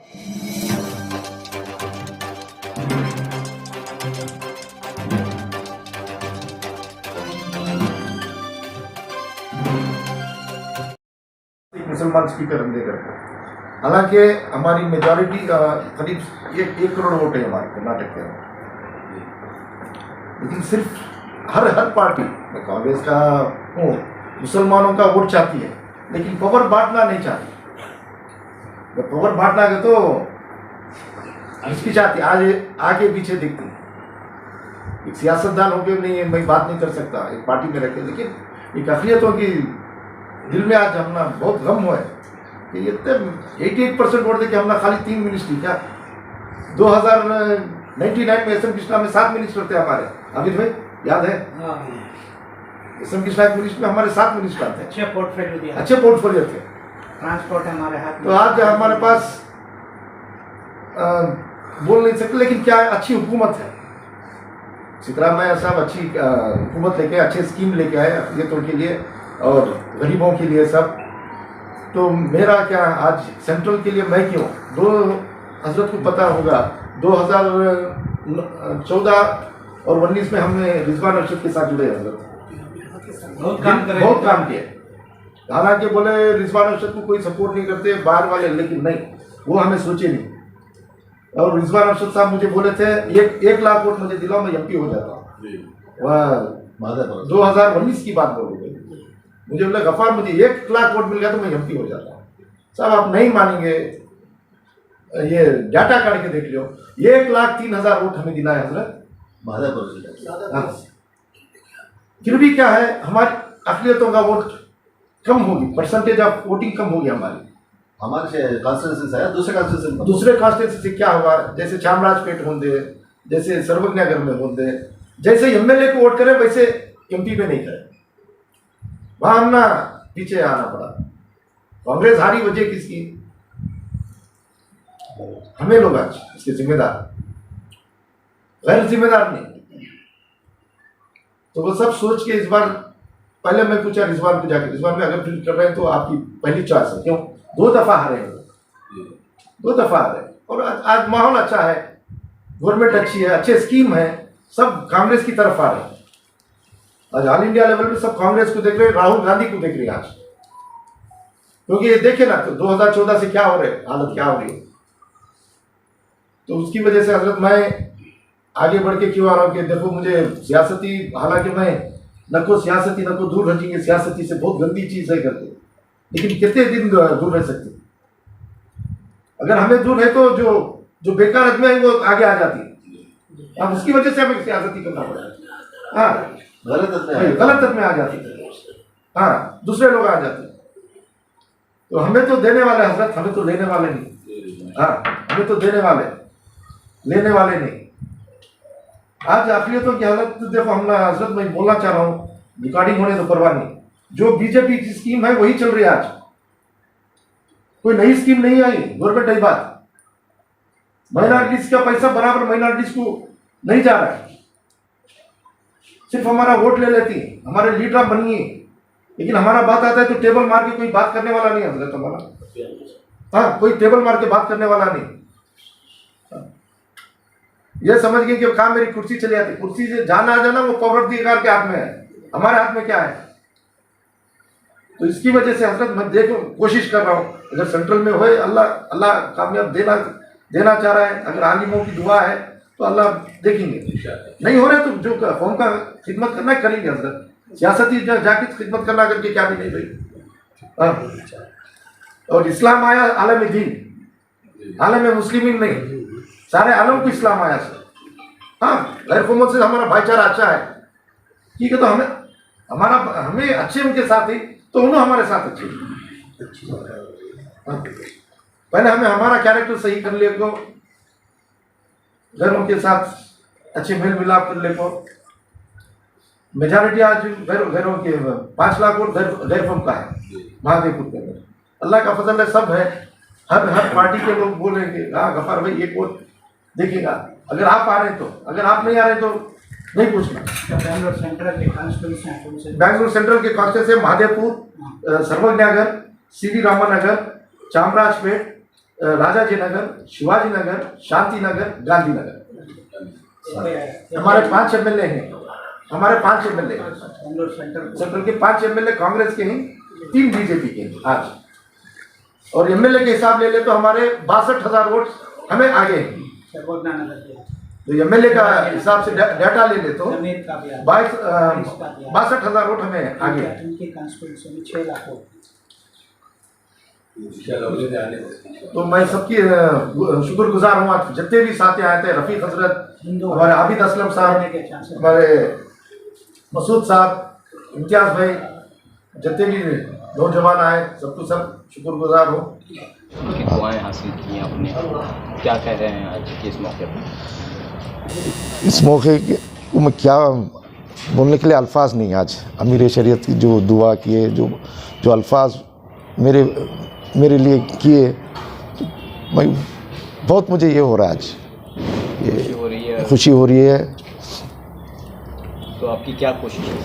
मुसलमान स्पीकर हम देकर, हालांकि हमारी मेजॉरिटी करीब एक करोड़ वोट है हमारे कर्नाटक के अंदर, लेकिन सिर्फ हर पार्टी, मैं कांग्रेस का हूँ, मुसलमानों का वोट चाहती है, लेकिन पावर बांटना नहीं चाहती। जब पावर बांटना है तो हिचकिचाती, आज आगे पीछे दिखती। एक सियासतदान होकर नहीं, मैं बात नहीं कर सकता एक पार्टी में रहकर, लेकिन एक अखिलियतों की दिल में आज हमने बहुत गम हुआ है कि ये 88% वोट दे के हमने खाली 3 मिनिस्ट्री, क्या 2099 में एस एम कृष्णा में 7 मिनिस्टर थे हमारे, अमित भाई याद है? एस एम कृष्णा मिनिस्टर में हमारे 7 मिनिस्टर थे, अच्छे पोर्टफोलियो थे, ट्रांसपोर्ट हमारे हाथ में। तो आज हमारे पास बोल नहीं सकते, लेकिन क्या है, अच्छी हुकूमत है। सिद्धरामैया साहब अच्छी हुकूमत लेके, अच्छे स्कीम लेके आए अखिलियतों के लिए और गरीबों के लिए सब। तो मेरा क्या, आज सेंट्रल के लिए मैं क्यों, हजरत को पता होगा 2014 और 19 में हमने रिजवान अरशद के साथ जुड़े, हजरत बहुत काम किए। हालांकि बोले रिजवान अरशद को कोई सपोर्ट नहीं करते बाहर वाले, लेकिन नहीं, वो हमें सोचे नहीं। और रिजवान अरशद साहब मुझे बोले थे 1 लाख वोट मुझे दिलाओ, मैं एमपी हो जाता हूँ। वह 2019 की बात बोल रही, मुझे बोला गफार मुझे 1 लाख वोट मिल गया तो मैं एमपी हो जाता हूँ। साहब आप नहीं मानेंगे, ये डाटा काट के देख लो, 1,03,000 वोट हमें दिलाए हजरत। फिर भी क्या है, हमारी अखिलियतों का वोट कम होगी, परसेंटेज ऑफ वोटिंग कम होगी हमारे कॉन्स्टिट्यूंसी से दूसरे कॉन्स्टिट्यूंसी से क्या होगा, जैसे चामराजपेट होंगे, जैसे सर्वज्ञनगर में होंगे, जैसे एमएलए को वोट करे वैसे एमपी पे नहीं करे, वहां हम ना पीछे आना पड़ा। कांग्रेस हारी वजह किसकी, हमें लोग आज इसके जिम्मेदार, गैर जिम्मेदार नहीं। तो वो सब सोच के इस बार, पहले मैं पूछा रिजवान को जाके, रिजवान में अगर फिर कर रहे हैं तो आपकी पहली चॉइस है, क्यों 2 दफा हारे हैं, 2 दफा हारे, और आज माहौल अच्छा है, गवर्नमेंट अच्छी है, अच्छे स्कीम है, सब कांग्रेस की तरफ आ रहे हैं। आज ऑल इंडिया लेवल पे सब कांग्रेस को देख रहे हैं, राहुल गांधी को देख रहे हैं आज, क्योंकि ये देखे ना तो 2014 से क्या हो रहे, हालत क्या हो रही है। तो उसकी वजह से हजरत मैं आगे बढ़ के क्यों आ रहा हूँ कि देखो मुझे सियासती, हालांकि मैं न को सियासती न को दूर रखेंगे, सियासती से बहुत गंदी चीज है करते, लेकिन कितने दिन दूर रह सकते। अगर हमें दूर है तो जो बेकार आदमी है वो आगे आ जाती है, अब उसकी वजह से हमें सियासती करना पड़ा। हाँ, गलत में आ जाती है, हाँ, दूसरे लोग आ जाते हैं। तो हमें तो देने वाले हजरत, हमें तो लेने वाले नहीं। हाँ, हमें तो देने वाले, लेने वाले नहीं। आज अखिलियतों की हालत तो देखो, हम हजरत मैं बोलना चाह रहा हूँ, रिकॉर्डिंग होने तो परवाह नहीं, जो बीजेपी की स्कीम है वही चल रही है। आज कोई नई स्कीम नहीं आई, गवर्नमेंट आई बात, माइनॉरिटीज का पैसा बराबर माइनॉरिटीज को नहीं जा रहा है, सिर्फ हमारा वोट ले लेती है, हमारे लीडर बनिए, लेकिन हमारा बात आता है तो टेबल मार के कोई बात करने वाला नहीं है हमारा। हाँ, कोई टेबल मार के बात करने वाला नहीं। ये समझ गए कि कहा मेरी कुर्सी चली आती, कुर्सी से जाना आ जाना वो पॉवर्टी के हाथ में है, हमारे हाथ में क्या है। तो इसकी वजह से हजरत मैं देखो कोशिश कर रहा हूँ, अगर सेंट्रल में होए, अल्लाह कामयाब देना चाह रहा है, अगर आलिमों की दुआ है तो अल्लाह देखेंगे, नहीं हो रहे तो जो कौम का खिदमत करना है करेंगे हजरत। सियासती जाके खिदमत करना करके क्या भी नहीं भाई। और इस्लाम आया आलम दीन, आलम मुस्लिमीन नहीं, सारे आलम को इस्लाम आया सर। हाँ, गैर कौमों से हमारा भाईचारा अच्छा है, ठीक है, तो हमें अच्छे उनके साथ ही, तो उन्होंने हमारे साथ अच्छे। हाँ, पहले हमें हमारा कैरेक्टर सही कर ले को, गैरों के साथ अच्छे मेल मिलाप कर ले को। मेजॉरिटी आज गैरों के 5 लाख वोट गैर कौम का है महादेवपुर के अंदर, अल्लाह का फजल है, सब है, हर पार्टी के लोग बोलेंगे हाँ गफार भाई एक वोट देखेगा, अगर आप आ रहे तो, अगर आप नहीं आ रहे तो नहीं पूछना। बैंगलोर सेंट्रल के कॉन्स्टिट्यूंसी महादेवपुर, सर्वज्ञनगर, सीवी रामनगर, चामराजपेट राजाजी नगर, शिवाजी नगर, शांति नगर, गांधी नगर। हमारे 5 एमएलए हैं, हमारे 5 एमएलए हैं। बेंगलोर सेंट्रल सेंट्रल के 5 एमएलए कांग्रेस के हैं, 3 बीजेपी के हैं आज। और एमएलए के हिसाब ले ले तो हमारे 62,000 वोट हमें आगे हैं। सर्वोदना नगर के तो एमएलए का हिसाब से डाटा ले ले तो जमीर का भी 62,000 वोट हमें आगे हैं। उनकी कॉन्स्टिट्यूंसी में 6 लाख वोट। तो मैं सबकी शुक्रगुजार हूँ। आज जितने भी साथी आए थे, रफीक हजरत, हमारे आबिद असलम साहब, हमारे मसूद साहब, इम्तियाज भाई, जितने भी नौजवान आए, सबको सब शुक्रगुजार हूँ। उनकी दुआएं हासिल की आपने, क्या कह रहे हैं आज के इस मौके पर? इस मौके को मैं क्या बोलने के लिए अल्फाज नहीं। आज अमीर शरीयत की जो दुआ किए, जो अल्फाज मेरे लिए किए, मैं बहुत मुझे ये हो रहा है आज, ये खुशी हो रही है। तो आपकी क्या कोशिश है?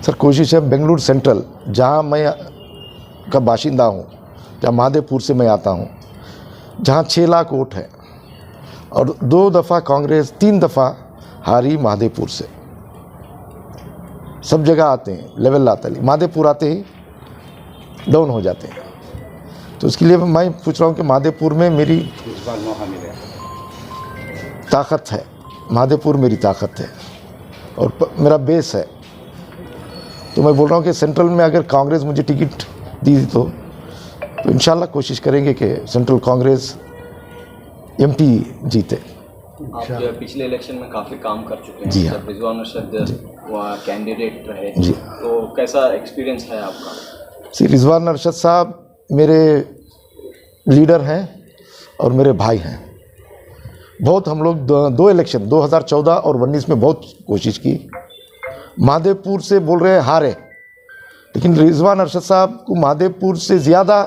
सर कोशिश है बेंगलुरु सेंट्रल, जहाँ मैं का बाशिंदा हूँ, जहाँ महादेवपुर से मैं आता हूँ, जहाँ 6 लाख वोट है और 2 दफ़ा कांग्रेस 3 दफ़ा हारी महादेवपुर से। सब जगह आते हैं, लेवल आता है, महादेवपुर आते ही डाउन हो जाते हैं। तो उसके लिए मैं पूछ रहा हूँ कि महादेवपुर में मेरी ताकत है, महादेवपुर मेरी ताकत है और मेरा बेस है। तो मैं बोल रहा हूँ कि सेंट्रल में अगर कांग्रेस मुझे टिकट दी तो इंशाल्लाह कोशिश करेंगे कि सेंट्रल कांग्रेस एमपी जीते। आप जो है पिछले इलेक्शन में काफ़ी काम कर चुके हैं। जी हाँ। जब रिजवान अरशद वहाँ कैंडिडेट रहे, जी। तो कैसा एक्सपीरियंस है आपका? श्री रिजवान अरशद साहब मेरे लीडर हैं और मेरे भाई हैं। बहुत हम लोग 2 इलेक्शन 2014 और 19 में बहुत कोशिश की। महादेवपुर से बोल रहे हैं हारे, लेकिन रिजवान अरशद साहब को महादेवपुर से ज़्यादा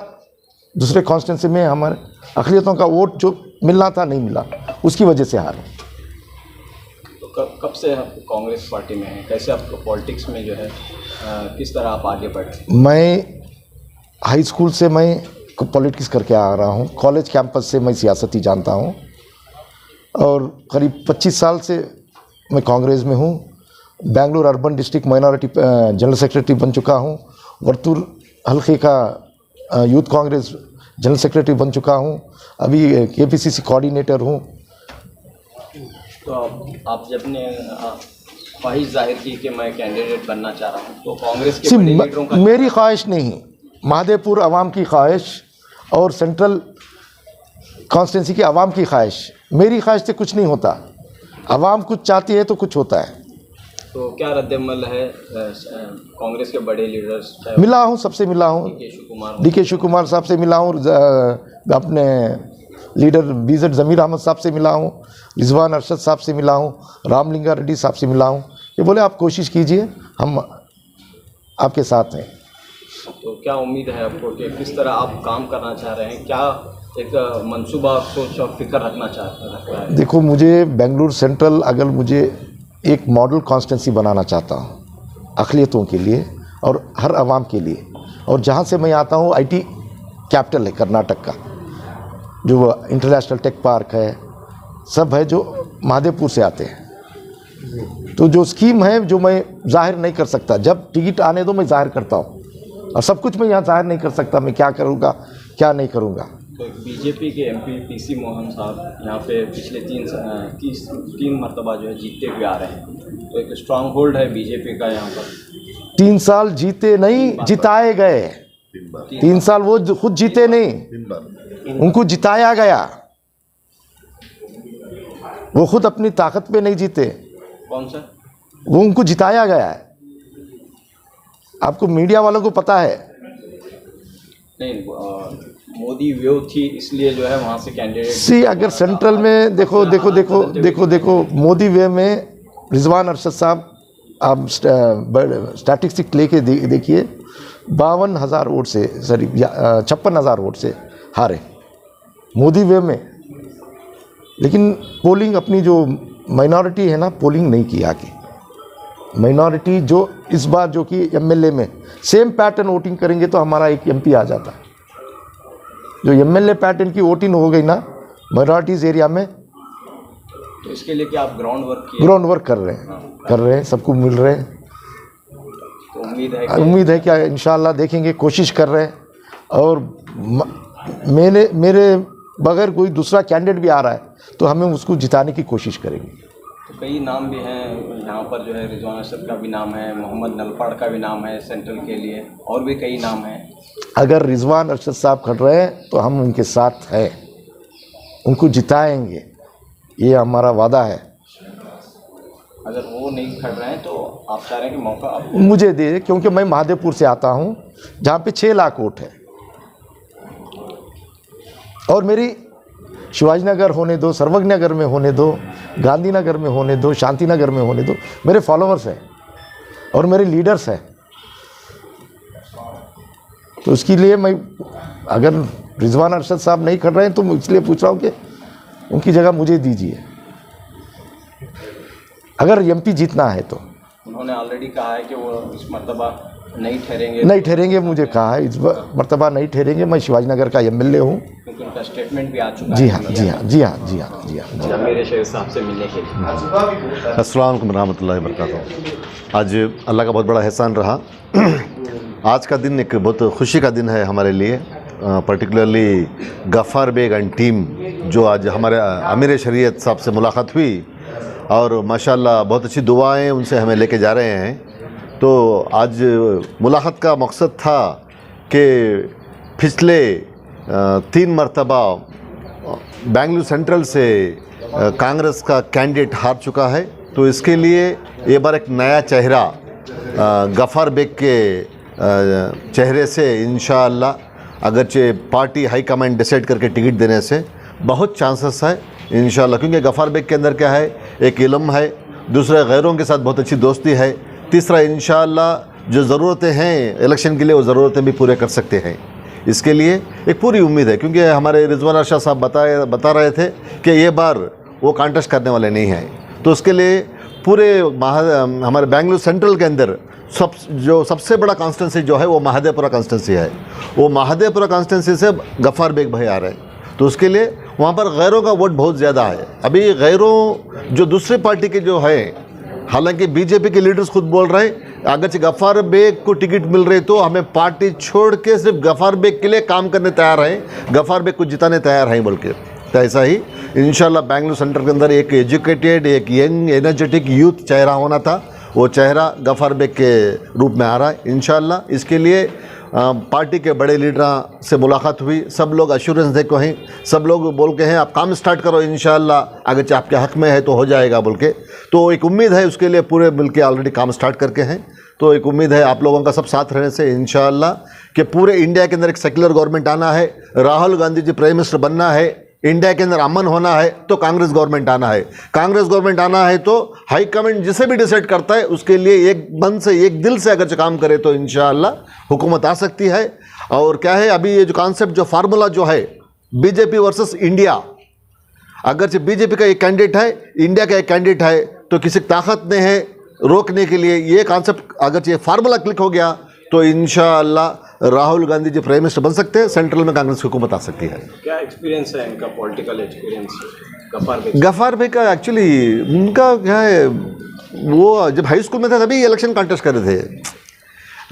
दूसरे कॉन्स्टिट्यूंसी में हमारे अक़लियतों का वोट जो मिलना था नहीं मिला, उसकी वजह से हारे। तो कब से आप कांग्रेस पार्टी में हैं? कैसे आपको पॉलिटिक्स में जो है किस तरह आप आगे बढ़े? मैं हाई स्कूल से मैं पॉलिटिक्स करके आ रहा हूँ, कॉलेज कैंपस से मैं सियासत ही जानता हूँ और करीब 25 साल से मैं कांग्रेस में हूँ। Bengaluru urban district minority general secretary बन चुका हूँ। वर्तुल हल्के का यूथ कांग्रेस जनरल सेक्रेटरी बन चुका हूँ। अभी KPCC कोऑर्डिनेटर हूँ। तो आप जब ने ख्वाहिश जाहिर की कि मैं कैंडिडेट बनना चाह रहा हूँ, तो कांग्रेस के बड़े लीडरों का मेरी ख्वाहिश नहीं, महादेवपुर आवाम की ख्वाहिश और सेंट्रल कॉन्स्टिट्यूंसी की आवाम की ख्वाहिश। मेरी ख्वाहिश से कुछ नहीं होता, आवाम कुछ चाहती है तो कुछ होता है। तो क्या रद्द-ए-अमल है कांग्रेस के बड़े लीडर्स? मिला हूँ, सबसे मिला हूँ, DK शिव कुमार साहब से मिला हूँ, अपने लीडर BZ ज़मीर अहमद साहब से मिला हूँ, रिजवान अरशद साहब से मिला हूँ, रामलिंगा रेड्डी साहब से मिला हूँ। ये बोले आप कोशिश कीजिए, हम आपके साथ हैं। तो क्या उम्मीद है आपको कि किस तरह आप काम करना चाह रहे हैं? क्या एक मंसूबा, सोच और फिक्र रखता है? देखो, मुझे बेंगलुरु सेंट्रल अगर मुझे एक मॉडल कॉन्स्टिट्यूंसी बनाना चाहता हूँ अक़लियतों के लिए और हर आवाम के लिए। और जहाँ से मैं आता हूँ IT कैपिटल है कर्नाटक का, जो इंटरनेशनल टेक पार्क है, सब है जो महादेवपुर से आते हैं। तो जो स्कीम है जो मैं जाहिर नहीं कर सकता, जब टिकट आने दो मैं जाहिर करता हूँ, और सब कुछ मैं यहाँ जाहिर नहीं कर सकता मैं क्या करूँगा क्या नहीं करूँगा। तो बीजेपी के MP PC मोहन साहब यहाँ पे पिछले 3 मरतबा जो है जीतते हुए आ रहे हैं, तो एक स्ट्रांग होल्ड है बीजेपी का यहाँ पर। 3 साल जीते नहीं, जिताए गए। 3 साल वो खुद जीते नहीं, उनको जिताया गया। वो खुद अपनी ताकत पे नहीं जीते। कौन सा? वो उनको जिताया गया है। आपको मीडिया वालों को पता है? नहीं, मोदी वेव थी इसलिए जो है वहाँ से कैंडिडेट सी अगर सेंट्रल में देखो मोदी वे में रिजवान अरशद साहब, आप स्टैटिस्टिक लेके देखिए, 52,000 वोट से, सॉरी 56,000 वोट से हारे मोदी वे में। लेकिन पोलिंग अपनी जो माइनॉरिटी है ना, पोलिंग नहीं की आगे। माइनॉरिटी जो इस बार जो कि MLA में सेम पैटर्न वोटिंग करेंगे तो हमारा एक MP आ जाता है। जो एमएलए पैटर्न की वोटिंग हो गई ना माइनॉरिटीज़ एरिया में, तो इसके लिए क्या आप ग्राउंड वर्क किए? ग्राउंड वर्क कर रहे हैं, सबको मिल रहे हैं। तो उम्मीद है कि इंशाल्लाह देखेंगे, कोशिश कर रहे हैं। और मेरे बगैर कोई दूसरा कैंडिडेट भी आ रहा है तो हमें उसको जिताने की कोशिश करेंगे। तो कई नाम भी हैं यहाँ पर, जो है रिजवान अरशद का भी नाम है, मोहम्मद नलपाड़ का भी नाम है सेंट्रल के लिए, और भी कई नाम हैं। अगर रिजवान अरशद साहब खड़ रहे हैं तो हम उनके साथ हैं, उनको जिताएंगे, ये हमारा वादा है। अगर वो नहीं खड़ रहे हैं तो आप चाह रहे हैं कि मौका आप मुझे दे, क्योंकि मैं महादेवपुर से आता हूँ जहाँ पे 6 लाख वोट है, और मेरी शिवाजी नगर होने दो, सर्वज्ञ नगर में होने दो, गांधीनगर में होने दो, शांति नगर में होने दो, मेरे फॉलोअर्स हैं और मेरे लीडर्स हैं। तो उसके लिए मैं, अगर रिजवान अरशद साहब नहीं कर रहे हैं तो मैं इसलिए पूछ रहा हूँ कि उनकी जगह मुझे दीजिए, अगर एमपी जीतना है तो। उन्होंने ऑलरेडी कहा है कि वो इस मर्तबा नहीं ठहरेंगे, मुझे कहा है इस मर्तबा नहीं ठहरेंगे। मैं शिवाजी नगर का एमएलए हूँ, क्योंकि उनका स्टेटमेंट भी आ चुका जी है। हाँ, जी हाँ, जी हाँ, जी हाँ, जी हाँ। मेरे शेख साहब से मिलने के लिए। अस्सलाम वालेकुम रहमतुल्लाहि व बरकातहू। आज अल्लाह का बहुत बड़ा एहसान रहा। आज का दिन एक बहुत खुशी का दिन है हमारे लिए, particularly Gaffar Baig and team जो आज हमारे अमीर शरीयत साहब से मुलाकात हुई, और माशाल्लाह बहुत अच्छी दुआएं उनसे हमें लेके जा रहे हैं। तो आज मुलाकात का मकसद था कि पिछले 3 मरतबा बेंगलुरु सेंट्रल से कांग्रेस का कैंडिडेट हार चुका है, तो इसके लिए ये बार एक नया चेहरा गफ़ार बेग के चेहरे से इंशाअल्लाह, अगरचे पार्टी हाई कमांड डिसाइड करके टिकट देने से बहुत चांसेस है इंशाअल्लाह, क्योंकि गफ़ार बेग के अंदर क्या है, एक इल्म है, दूसरा गैरों के साथ बहुत अच्छी दोस्ती है, तीसरा इंशाअल्लाह जो ज़रूरतें हैं इलेक्शन के लिए वो ज़रूरतें भी पूरे कर सकते हैं। इसके लिए एक पूरी उम्मीद है, क्योंकि हमारे रिजवान अरशद साहब बता रहे थे कि ये बार वो कॉन्टेस्ट करने वाले नहीं हैं। तो उसके लिए पूरे हमारे बेंगलुरु सेंट्रल के अंदर सबसे बड़ा कॉन्स्टिट्यूंसी जो है वो महादेवपुरा कॉन्स्टिट्यूंसी है। वो महादेवपुरा कॉन्स्टिट्यूंसी से गफ़ार बेग भाई आ रहे हैं, तो उसके लिए वहाँ पर गैरों का वोट बहुत ज़्यादा है। अभी गैरों जो दूसरी पार्टी के जो है, हालांकि बीजेपी के लीडर्स खुद बोल रहे हैं अगर गफ़ार बेग को टिकट मिल रही तो हमें पार्टी छोड़ के सिर्फ गफ़ार बेग के लिए काम करने तैयार हैं, गफ़ार बेग को जिताने तैयार हैं बोल के। तो ऐसा ही इंशाल्लाह बेंगलुरु सेंटर के अंदर एक एजुकेटेड, एक यंग एनर्जेटिक यूथ चेहरा होना था, वो चेहरा गफ़ार बेग के रूप में आ रहा है इंशाल्लाह। इसके लिए पार्टी के बड़े लीडर से मुलाकात हुई, सब लोग अश्योरेंस दे को हैं, सब लोग बोल के हैं आप काम स्टार्ट करो इंशाल्लाह, अगर आपके हक़ में है तो हो जाएगा बोल के। तो एक उम्मीद है उसके लिए पूरे मिल के ऑलरेडी काम स्टार्ट करके हैं। तो एक उम्मीद है आप लोगों का सब साथ रहने से इंशाल्लाह कि पूरे इंडिया के अंदर एक सेक्युलर गवर्नमेंट आना है, राहुल गांधी जी प्राइम मिनिस्टर बनना है, इंडिया के अंदर अमन होना है तो कांग्रेस गवर्नमेंट आना है, कांग्रेस गवर्नमेंट आना है तो हाई कमांड जिसे भी डिसाइड करता है उसके लिए एक मन से एक दिल से अगर काम करे तो इंशाअल्लाह हुकूमत आ सकती है। और क्या है, अभी ये जो कॉन्सेप्ट जो फार्मूला जो है बीजेपी वर्सेस इंडिया, अगर बीजेपी का एक कैंडिडेट है, इंडिया का एक कैंडिडेट है, तो किसी ताकत नहीं है रोकने के लिए। ये कॉन्सेप्ट अगर ये फार्मूला क्लिक हो गया तो इंशाअल्लाह राहुल गांधी जी प्राइम मिनिस्टर बन सकते हैं, सेंट्रल में कांग्रेस की हुकूमत आ सकती है। क्या एक्सपीरियंस है इनका, पॉलिटिकल एक्सपीरियंस गफ़ार बेग का? एक्चुअली उनका क्या है, वो जब हाई स्कूल में था तभी इलेक्शन कॉन्टेस्ट कर रहे थे।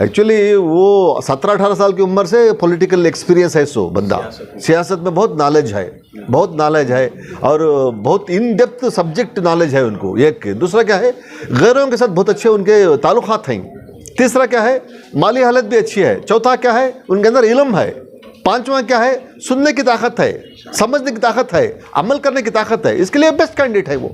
एक्चुअली वो 17-18 साल की उम्र से पॉलिटिकल एक्सपीरियंस है, सो बंदा सियासत में बहुत नॉलेज है, बहुत नॉलेज है और बहुत इन डेप्थ सब्जेक्ट नॉलेज है उनको। एक दूसरा क्या है, गैरों के साथ बहुत अच्छे उनके ताल्लुकात हैं। तीसरा क्या है, माली हालत भी अच्छी है। चौथा क्या है, उनके अंदर इल्म है। पांचवा क्या है, सुनने की ताकत है, समझने की ताकत है, अमल करने की ताकत है। इसके लिए बेस्ट कैंडिडेट है वो।